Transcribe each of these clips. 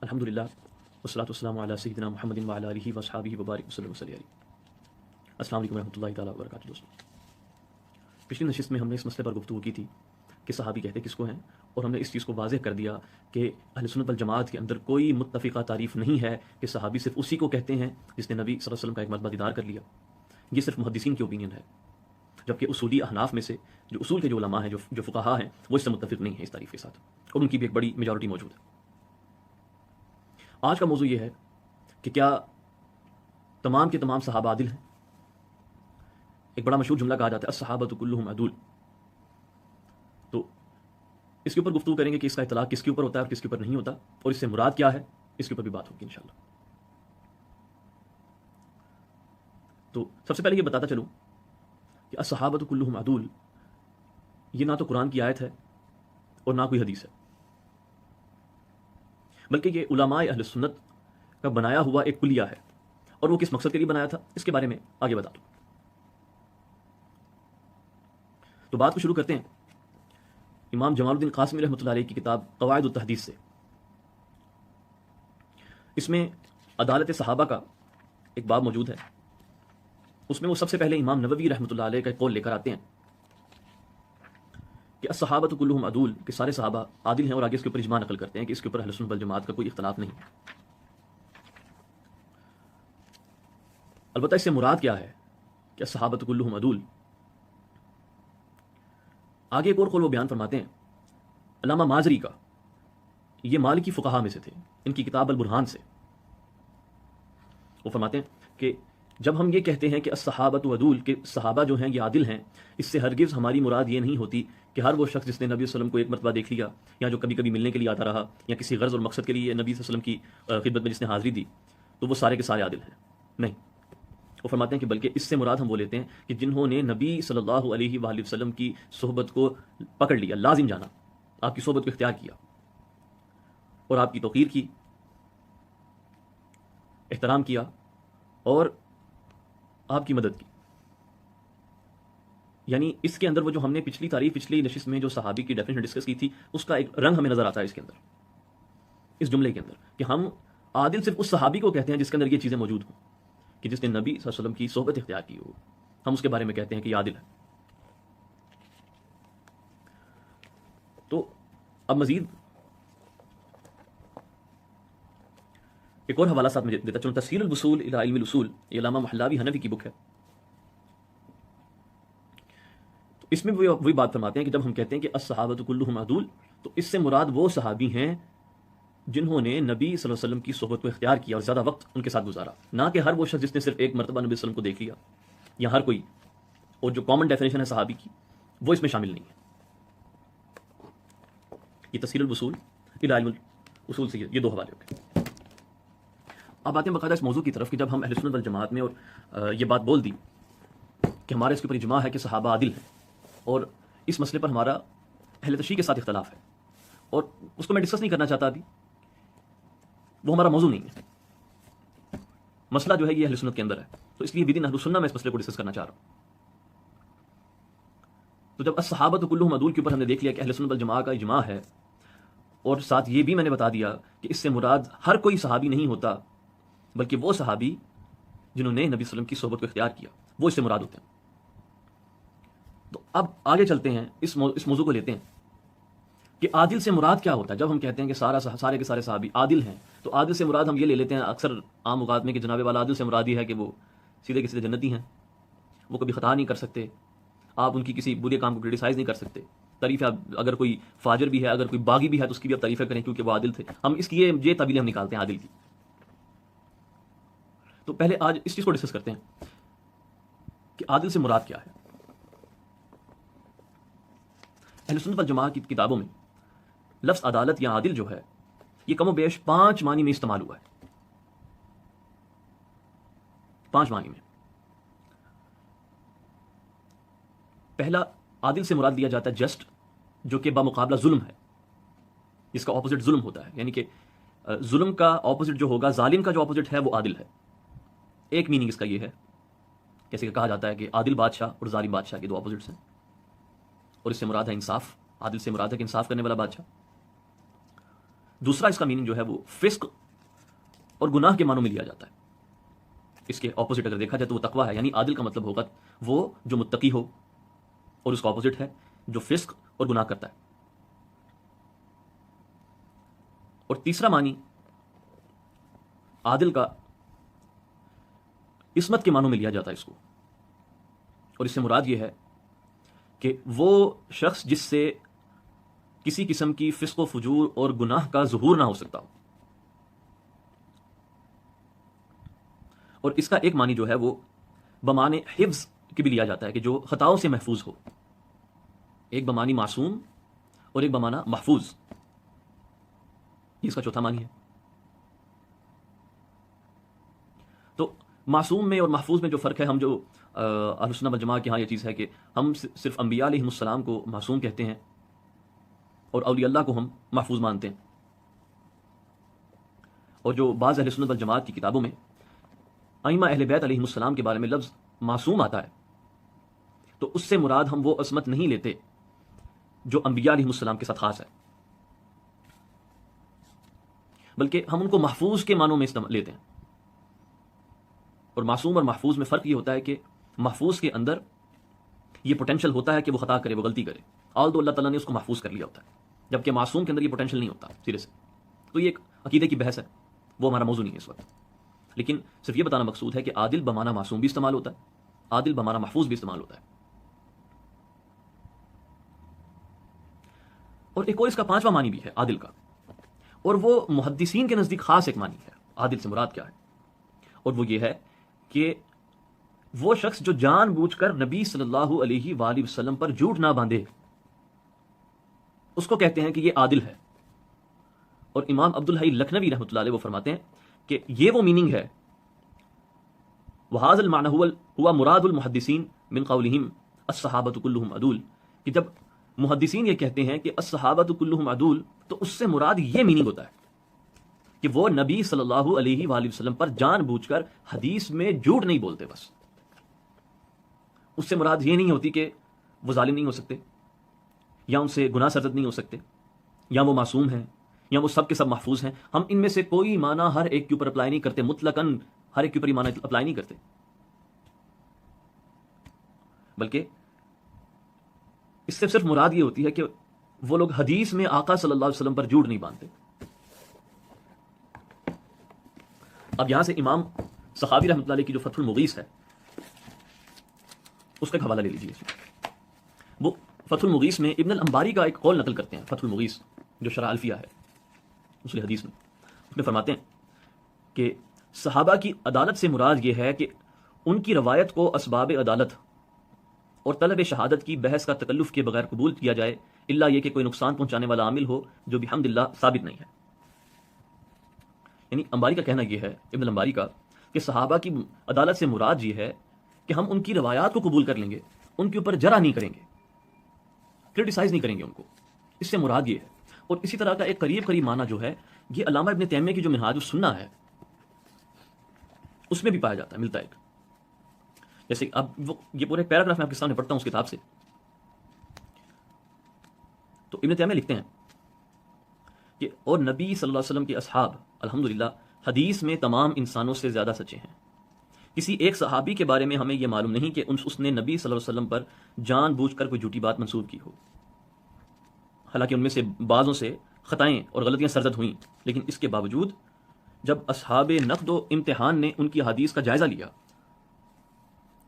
الحمدللہ والصلاۃ والسلام علی سیدنا محمد وعلی آلہ وصحبہ وبارک وسلم وسلم علیہ۔ السلام علیکم ورحمۃ اللہ تعالیٰ وبرکاتہ۔ دوستوں، پچھلی نشست میں ہم نے اس مسئلے پر گفتگو کی تھی کہ صحابی کہتے کس کو ہیں، اور ہم نے اس چیز کو واضح کر دیا کہ اہل سنت والجماعت کے اندر کوئی متفقہ تعریف نہیں ہے کہ صحابی صرف اسی کو کہتے ہیں جس نے نبی صلی اللہ علیہ وسلم کا ایک مرتبہ دیدار کر لیا۔ یہ صرف محدثین کی اوپینین ہے، جبکہ اصولی احناف میں سے جو اصول کے جو علماء ہیں، جو فقہا ہیں، وہ اس سے متفق نہیں ہیں اس تعریف کے ساتھ، اور ان کی بھی ایک بڑی میجورٹی موجود ہے۔ آج کا موضوع یہ ہے کہ کیا تمام کے تمام صحابہ عادل ہیں؟ ایک بڑا مشہور جملہ کہا جاتا ہے الصحابۃ کلھم عدول۔ تو اس کے اوپر گفتگو کریں گے کہ اس کا اطلاق کس کے اوپر ہوتا ہے اور کس کے اوپر نہیں ہوتا، اور اس سے مراد کیا ہے، اس کے اوپر بھی بات ہوگی انشاءاللہ۔ تو سب سے پہلے یہ بتاتا چلوں کہ الصحابۃ کلھم عدول یہ نہ تو قرآن کی آیت ہے اور نہ کوئی حدیث ہے، بلکہ یہ علماء اہل سنت کا بنایا ہوا ایک کلیہ ہے، اور وہ کس مقصد کے لیے بنایا تھا اس کے بارے میں آگے بتا دوں۔ تو بات کو شروع کرتے ہیں امام جمال الدین قاسمی رحمۃ اللہ علیہ کی کتاب قواعد التحدیث سے۔ اس میں عدالت صحابہ کا ایک باب موجود ہے، اس میں وہ سب سے پہلے امام نووی رحمۃ اللہ علیہ کا ایک قول لے کر آتے ہیں کہ الصحابۃ کلھم عدول، کہ سارے صحابہ عادل ہیں، اور آگے اس کے اوپر اجماع نقل کرتے ہیں کہ اس کے اوپر اہل سنت والجماعت کا کوئی اختلاف نہیں ہے۔ البتہ اس سے مراد کیا ہے کہ الصحابۃ کلھم عدول؟ آگے ایک اور قول وہ بیان فرماتے ہیں علامہ مازری کا، یہ مالکی فقہا میں سے تھے، ان کی کتاب البرہان سے۔ وہ فرماتے ہیں کہ جب ہم یہ کہتے ہیں کہ الصحابۃ عدول، کہ صحابہ جو ہیں یہ عادل ہیں، اس سے ہرگز ہماری مراد یہ نہیں ہوتی کہ ہر وہ شخص جس نے نبی صلی اللہ علیہ وسلم کو ایک مرتبہ دیکھ لیا، یا جو کبھی کبھی ملنے کے لیے آتا رہا، یا کسی غرض اور مقصد کے لیے نبی صلی اللہ علیہ وسلم کی خدمت میں جس نے حاضری دی، تو وہ سارے کے سارے عادل ہیں۔ نہیں، وہ فرماتے ہیں کہ بلکہ اس سے مراد ہم وہ لیتے ہیں کہ جنہوں نے نبی صلی اللہ علیہ وآلہ وسلم کی صحبت کو پکڑ لیا، لازم جانا، آپ کی صحبت کو اختیار کیا، اور آپ کی توقیر کی، احترام کیا، اور آپ کی مدد کی۔ یعنی اس کے اندر وہ جو ہم نے پچھلی نشست میں جو صحابی کی ڈیفینیشن ڈسکس کی تھی، اس کا ایک رنگ ہمیں نظر آتا ہے اس کے اندر، اس جملے کے اندر، کہ ہم عادل صرف اس صحابی کو کہتے ہیں جس کے اندر یہ چیزیں موجود ہوں، کہ جس نے نبی صلی اللہ علیہ وسلم کی صحبت اختیار کی ہو، ہم اس کے بارے میں کہتے ہیں کہ یہ عادل ہے۔ تو اب مزید ایک اور حوالہ ساتھ میں دیتا چلوں، تسہیل الوصول الی علم الاصول، یہ علامہ محلاوی حنفی کی بک ہے۔ تو اس میں وہی بات فرماتے ہیں کہ جب ہم کہتے ہیں کہ الصحابۃ کلھم عدول، تو اس سے مراد وہ صحابی ہیں جنہوں نے نبی صلی اللہ علیہ وسلم کی صحبت کو اختیار کیا اور زیادہ وقت ان کے ساتھ گزارا، نہ کہ ہر وہ شخص جس نے صرف ایک مرتبہ نبی صلی اللہ علیہ وسلم کو دیکھ لیا، یا ہر کوئی، اور جو کامن ڈیفینیشن ہے صحابی کی وہ اس میں شامل نہیں ہے۔ یہ تسہیل الوصول الی علم الاصول سے یہ دو حوالے ہو گئے۔ اب آتے ہیں باقاعدہ اس موضوع کی طرف کہ جب ہم اہل سنت والجماعت میں اور یہ بات بول دی کہ ہمارے اس کے اوپر اجماع ہے کہ صحابہ عادل ہیں، اور اس مسئلے پر ہمارا اہل تشریع کے ساتھ اختلاف ہے، اور اس کو میں ڈسکس نہیں کرنا چاہتا ابھی، وہ ہمارا موضوع نہیں ہے، مسئلہ جو ہے یہ اہل سنت کے اندر ہے، تو اس لیے ودن اہل سنت میں اس مسئلے کو ڈسکس کرنا چاہ رہا ہوں۔ تو جب الصحابۃ کلھم عدول کے اوپر ہم نے دیکھ لیا کہ اہل سنت والجماعت کا اجماع ہے، اور ساتھ یہ بھی میں نے بتا دیا کہ اس سے مراد ہر کوئی صحابی نہیں ہوتا، بلکہ وہ صحابی جنہوں نے نبی صلی اللہ علیہ وسلم کی صحبت کو اختیار کیا، وہ اس سے مراد ہوتے ہیں۔ تو اب آگے چلتے ہیں، اس موضوع کو لیتے ہیں کہ عادل سے مراد کیا ہوتا ہے۔ جب ہم کہتے ہیں کہ سارے کے سارے صحابی عادل ہیں، تو عادل سے مراد ہم یہ لے لیتے ہیں اکثر عام اوقات میں کہ جناب والا عادل سے مراد یہ ہے کہ وہ سیدھے کے سیدھے جنتی ہیں، وہ کبھی خطا نہیں کر سکتے، آپ ان کی کسی برے کام کو کرٹیسائز نہیں کر سکتے، تعریف ہے، اگر کوئی فاجر بھی ہے، اگر کوئی باغی بھی ہے، تو اس کی بھی آپ تعریفیں کریں کیونکہ وہ عادل تھے۔ ہم اس کی یہ تعبیریں ہم نکالتے ہیں عادل کی۔ تو پہلے آج اس چیز کو ڈسکس کرتے ہیں کہ عادل سے مراد کیا ہے۔ اہل سنت والجماعت کی کتابوں میں لفظ عدالت یا عادل جو ہے یہ کم و بیش 5 معنی میں استعمال ہوا ہے، 5 معنی میں۔ پہلا، عادل سے مراد لیا جاتا ہے جسٹ، جو کہ بمقابلہ ظلم ہے، جس کا اپوزٹ ظلم ہوتا ہے، یعنی کہ ظلم کا اپوزٹ جو ہوگا، ظالم کا جو اپوزٹ ہے وہ عادل ہے۔ ایک میننگ اس کا یہ ہے، جیسے کہ کہا جاتا ہے کہ عادل بادشاہ اور ظالم بادشاہ کے دو اپوزٹس ہیں، اور اس سے مراد ہے انصاف، عادل سے مراد ہے کہ انصاف کرنے والا بادشاہ۔ دوسرا اس کا میننگ جو ہے وہ فسق اور گناہ کے معنوں میں لیا جاتا ہے. اس کے اپوزٹ اگر دیکھا جائے تو وہ تقوی ہے، یعنی عادل کا مطلب ہوگا وہ جو متقی ہو، اور اس کا اپوزٹ ہے جو فسق اور گناہ کرتا ہے. اور تیسرا معنی عادل کا عصمت کے معنوں میں لیا جاتا ہے اس کو، اور اس سے مراد یہ ہے کہ وہ شخص جس سے کسی قسم کی فسق و فجور اور گناہ کا ظہور نہ ہو سکتا ہو. اور اس کا ایک معنی جو ہے وہ بمعنی حفظ کی بھی لیا جاتا ہے کہ جو خطاؤں سے محفوظ ہو. ایک بمعنی معصوم اور ایک بمعنی محفوظ، یہ اس کا چوتھا معنی ہے. تو معصوم میں اور محفوظ میں جو فرق ہے، ہم جو اہل سنت والجماعہ کے ہاں یہ چیز ہے کہ ہم صرف انبیاء علیہم السلام کو معصوم کہتے ہیں اور اولیاء اللہ کو ہم محفوظ مانتے ہیں. اور جو بعض اہل سنت والجماعت کی کتابوں میں ائمہ اہل بیت علیہم السلام کے بارے میں لفظ معصوم آتا ہے، تو اس سے مراد ہم وہ عصمت نہیں لیتے جو انبیاء علیہم السلام کے ساتھ خاص ہے، بلکہ ہم ان کو محفوظ کے معنوں میں لیتے ہیں. اور معصوم اور محفوظ میں فرق یہ ہوتا ہے کہ محفوظ کے اندر یہ پوٹینشل ہوتا ہے کہ وہ خطا کرے، وہ غلطی کرے، آلدو اللہ تعالیٰ نے اس کو محفوظ کر لیا ہوتا ہے، جبکہ معصوم کے اندر یہ پوٹینشل نہیں ہوتا سرے سے. تو یہ ایک عقیدے کی بحث ہے، وہ ہمارا موضوع نہیں ہے اس وقت. لیکن صرف یہ بتانا مقصود ہے کہ عادل بمعنی معصوم بھی استعمال ہوتا ہے، عادل بمعنی محفوظ بھی استعمال ہوتا ہے. اور ایک اور اس کا پانچواں معنی بھی ہے عادل کا، اور وہ محدثین کے نزدیک خاص ایک معنی ہے. عادل سے مراد کیا ہے؟ اور وہ یہ ہے کہ وہ شخص جو جان بوجھ کر نبی صلی اللہ علیہ وآلہ وسلم پر جھوٹ نہ باندھے، اس کو کہتے ہیں کہ یہ عادل ہے. اور امام عبدالحی لکھنوی رحمۃ اللہ علیہ وہ فرماتے ہیں کہ یہ وہ میننگ ہے، وَهَذَا الْمَعْنَى هُوَ مُرَادُ الْمُحَدِّثِينَ مِنْ قَوْلِهِمْ الصَّحَابَةُ كُلُّهُمْ عَدُولٌ، کہ جب محدثین یہ کہتے ہیں کہ الصحابۃ کلہم عدول، تو اس سے مراد یہ میننگ ہوتا ہے کہ وہ نبی صلی اللہ علیہ وآلہ وسلم پر جان بوجھ کر حدیث میں جھوٹ نہیں بولتے. بس اس سے مراد یہ نہیں ہوتی کہ وہ ظالم نہیں ہو سکتے، یا ان سے گناہ سرزد نہیں ہو سکتے، یا وہ معصوم ہیں، یا وہ سب کے سب محفوظ ہیں. ہم ان میں سے کوئی معنی ہر ایک کے اوپر اپلائی نہیں کرتے، مطلقاً ہر ایک کے اوپر یہ معنی اپلائی نہیں کرتے، بلکہ اس سے صرف مراد یہ ہوتی ہے کہ وہ لوگ حدیث میں آقا صلی اللہ علیہ وسلم پر جھوٹ نہیں باندھتے. اب یہاں سے امام سخاوی رحمۃ اللہ علیہ کی جو فتح المغیث ہے اس کا ایک حوالہ لے لیجیے. وہ فتح المغیث میں ابن الانباری کا ایک قول نقل کرتے ہیں. فتح المغیث جو شرح الفیہ ہے اصول حدیث میں، اس میں فرماتے ہیں کہ صحابہ کی عدالت سے مراد یہ ہے کہ ان کی روایت کو اسباب عدالت اور طلب شہادت کی بحث کا تکلف کے بغیر قبول کیا جائے، الا یہ کہ کوئی نقصان پہنچانے والا عامل ہو جو بحمدللہ ثابت نہیں ہے. یعنی انباری کا کہنا یہ ہے، ابن الانباری کا، کہ صحابہ کی عدالت سے مراد یہ ہے کہ ہم ان کی روایات کو قبول کر لیں گے، ان کے اوپر جرح نہیں کریں گے، کرٹیسائز نہیں کریں گے ان کو. اس سے مراد یہ ہے. اور اسی طرح کا ایک قریب معنی جو ہے یہ علامہ ابن تیمیہ کی جو منہاج السنہ ہے اس میں بھی پایا جاتا ہے، ملتا ہے. جیسے اب یہ پورے پیراگراف میں آپ کے سامنے پڑھتا ہوں اس کتاب سے. تو ابن تیمیہ لکھتے ہیں کہ اور نبی صلی اللہ علیہ وسلم کے اصحاب الحمدللہ حدیث میں تمام انسانوں سے زیادہ سچے ہیں. کسی ایک صحابی کے بارے میں ہمیں یہ معلوم نہیں کہ اس نے نبی صلی اللہ علیہ وسلم پر جان بوجھ کر کوئی جھوٹی بات منسوب کی ہو. حالانکہ ان میں سے بعضوں سے خطائیں اور غلطیاں سرزد ہوئیں، لیکن اس کے باوجود جب اصحاب نقد و امتحان نے ان کی حدیث کا جائزہ لیا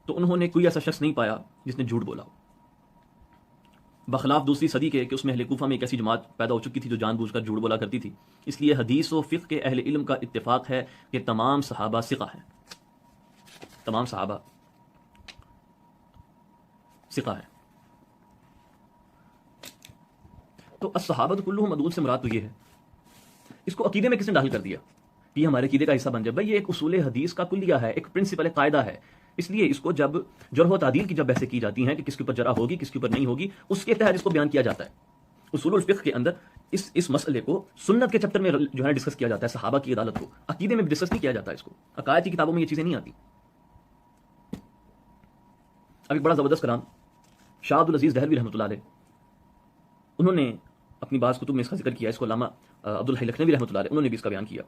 تو انہوں نے کوئی ایسا شخص نہیں پایا جس نے جھوٹ بولا ہو. بخلاف دوسری صدی کے کہ اس میں اہل کوفہ میں ایک ایسی جماعت پیدا ہو چکی تھی جو جان بوجھ کر جھوٹ بولا کرتی تھی. اس لیے حدیث و فقہ کے اہل علم کا اتفاق ہے کہ تمام صحابہ ثقہ ہیں، تمام صحابہ ثقہ ہیں. تو الصحابۃ کلھم عدول سے مراد تو یہ ہے. اس کو عقیدے میں کس نے داخل کر دیا کہ یہ ہمارے عقیدے کا حصہ بن جائے؟ بھائی یہ ایک اصول حدیث کا کلیہ ہے، ایک پرنسپل ہے، قاعدہ ہے. اس لیے اس کو جب جرح و تعدیل کی جب بحثیں کی جاتی ہیں کہ کس کے اوپر جرح ہوگی کس کے اوپر نہیں ہوگی، اس کے تحت اس کو بیان کیا جاتا ہے. اصول الفقہ کے اندر اس مسئلے کو سنت کے چیپٹر میں جو ہے ڈسکس کیا جاتا ہے. صحابہ کی عدالت کو عقیدے میں بھی ڈسکس نہیں کیا جاتا. اس کو عقائد کی کتابوں میں یہ چیزیں نہیں آتی. اب ایک بڑا زبردست کلام شاہ عبد العزیز دہلوی رحمۃ اللہ علیہ، انہوں نے اپنی بعض کتب میں اس کا ذکر کیا، اس کو علامہ عبدالحی لکھنوی رحمۃ اللہ علیہ انہوں نے بھی اس کا بیان کیا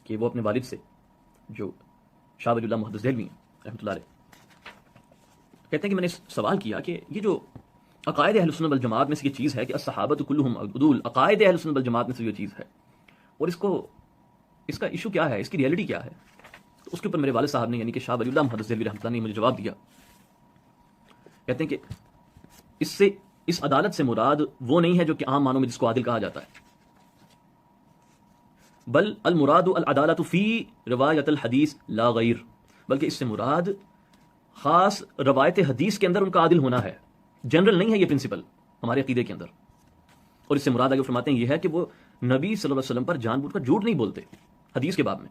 کہ وہ اپنے والد سے جو شاہ ولی اللہ محدث دہلوی ہیں رحمۃ اللہ علیہ، کہتے ہیں کہ میں نے سوال کیا کہ یہ جو عقائد اہل سنت والجماعت میں سے یہ چیز ہے کہ الصحابۃ کلھم عدول، عقائد اہل سنت والجماعت میں سے یہ چیز ہے، اور اس کا ایشو کیا ہے، اس کی ریئلٹی کیا ہے؟ تو اس کے اوپر میرے والد صاحب نے یعنی کہ شاہ ولی اللہ محدث دہلوی رحمۃ اللہ نے مجھے جواب دیا، کہتے ہیں کہ اس عدالت سے مراد وہ نہیں ہے جو کہ عام معنوں میں جس کو عادل کہا جاتا ہے، بل المراد العدالت فی روایت الحدیث لا غیر، بلکہ اس سے مراد خاص روایت حدیث کے اندر ان کا عادل ہونا ہے، جنرل نہیں ہے یہ پرنسپل ہمارے عقیدے کے اندر۔ اور اس سے مراد آگے فرماتے ہیں یہ ہے کہ وہ نبی صلی اللہ علیہ وسلم پر جان بوجھ کر جھوٹ نہیں بولتے حدیث کے باب میں۔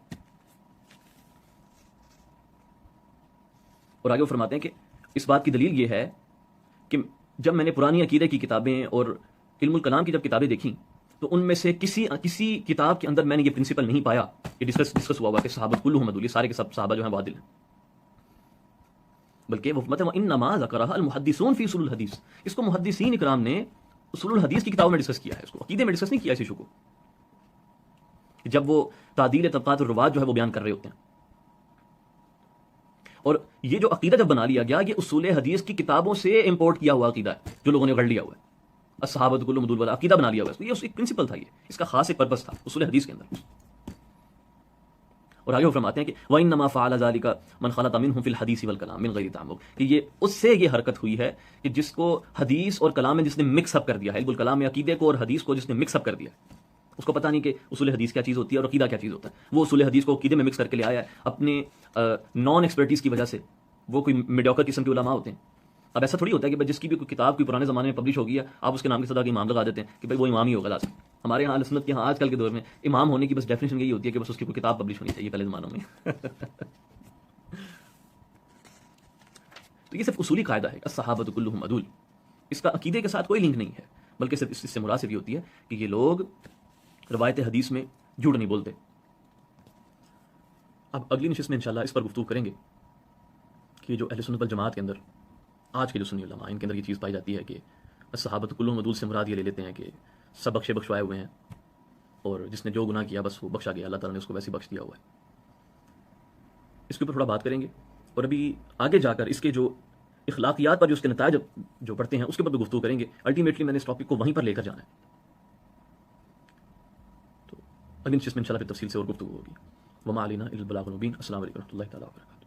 اور آگے وہ فرماتے ہیں کہ اس بات کی دلیل یہ ہے کہ جب میں نے پرانی عقیدے کی کتابیں اور علم الکلام کی جب کتابیں دیکھیں تو ان میں سے کسی کتاب کے اندر میں نے یہ پرنسپل نہیں پایا کہ ڈسکس ہوا کہ صحابہ کلھم عدول، سارے کے سب صحابہ جو ہیں وہ عادل ہیں، بلکہ وہ انما ذکرها المحدثون فی اصول الحدیث، اس کو محدثین اکرام نے اصول الحدیث کی کتابوں میں ڈسکس کیا ہے، اس کو عقیدے میں ڈسکس نہیں کیا اس ایشو کو، جب وہ تعدیل طبقات الروات جو ہے وہ بیان کر رہے ہوتے ہیں۔ اور یہ جو عقیدہ جب بنا لیا گیا، یہ اصول حدیث کی کتابوں سے امپورٹ کیا ہوا عقیدہ ہے جو لوگوں نے گھڑ لیا ہوا ہے، الصحابۃ کلھم عدول والا عقیدہ بنا لیا ہوا ہے، یہ ایک پرنسپل تھا، یہ اس کا خاص ایک پرپس تھا اصول حدیث کے اندر۔ اور آگے وہ فرماتے ہیں کہ وَإِنَّمَا فَعَلَ ذَلِكَ مَنْ خَلَطَ مِنْهُمْ فِي الْحَدِيثِ وَالْكَلَامِ مِنْ غَيْرِ تَعَمُّقٍ، کہ یہ اس سے یہ حرکت ہوئی ہے کہ جس کو حدیث اور کلام میں جس نے مکس اپ کر دیا ہے، علم الکلام میں عقیدے کو اور حدیث کو جس نے مکس اپ کر دیا، اس کو پتہ نہیں کہ اصول حدیث کیا چیز ہوتی ہے اور عقیدہ کیا چیز ہوتا ہے، وہ اصول حدیث کو عقیدے میں مکس کر کے لے آیا ہے اپنے نان ایکسپرٹیز کی وجہ سے، وہ کوئی میڈیوکر قسم کے علماء ہوتے ہیں۔ اب ایسا تھوڑی ہوتا ہے کہ جس کی بھی کوئی کتاب کوئی پرانے زمانے میں پبلش ہو گئی ہے آپ اس کے نام کے صدا کا امام لگا دیتے ہیں کہ بھائی وہ امام ہی ہوگا لازم۔ ہمارے یہاں اہل سنت کے یہاں آج کل کے دور میں امام ہونے کی بس ڈیفینیشن یہی ہوتی ہے کہ بس اس کی کوئی کتاب پبلش ہونی چاہیے پہلے زمانوں میں۔ تو یہ صرف اصولی قاعدہ ہے الصحابۃ کلھم عدول، اس کا عقیدے کے ساتھ کوئی لنک نہیں ہے، بلکہ صرف اس سے مراد صرف یہ ہوتی ہے کہ یہ لوگ روایت حدیث میں جھوٹ نہیں بولتے۔ اب اگلی نشست میں انشاءاللہ اس پر گفتگو کریں گے کہ جو اہل سنت والجماعت کے اندر آج کے جو سنی علماء ان کے اندر یہ چیز پائی جاتی ہے کہ الصحابۃ کلھم عدول سے مراد یہ لے لیتے ہیں کہ سب بخشوائے ہوئے ہیں، اور جس نے جو گناہ کیا بس وہ بخشا گیا، اللہ تعالیٰ نے اس کو ویسے بخش دیا ہوا ہے۔ اس کے اوپر تھوڑا بات کریں گے، اور ابھی آگے جا کر اس کے جو اخلاقیات پر جو اس کے نتائج جو پڑھتے ہیں اس کے اوپر بھی گفتگو کریں گے۔ الٹیمیٹلی میں نے اس ٹاپک کو وہیں پر لے کر جانا ہے، تو اگلی نشست میں انشاءاللہ پھر تفصیل سے اور گفتگو ہوگی۔ وما علینا الا البلاغ المبین۔ السلام علیکم و رحمۃ اللہ تعالیٰ وبرکاتہ۔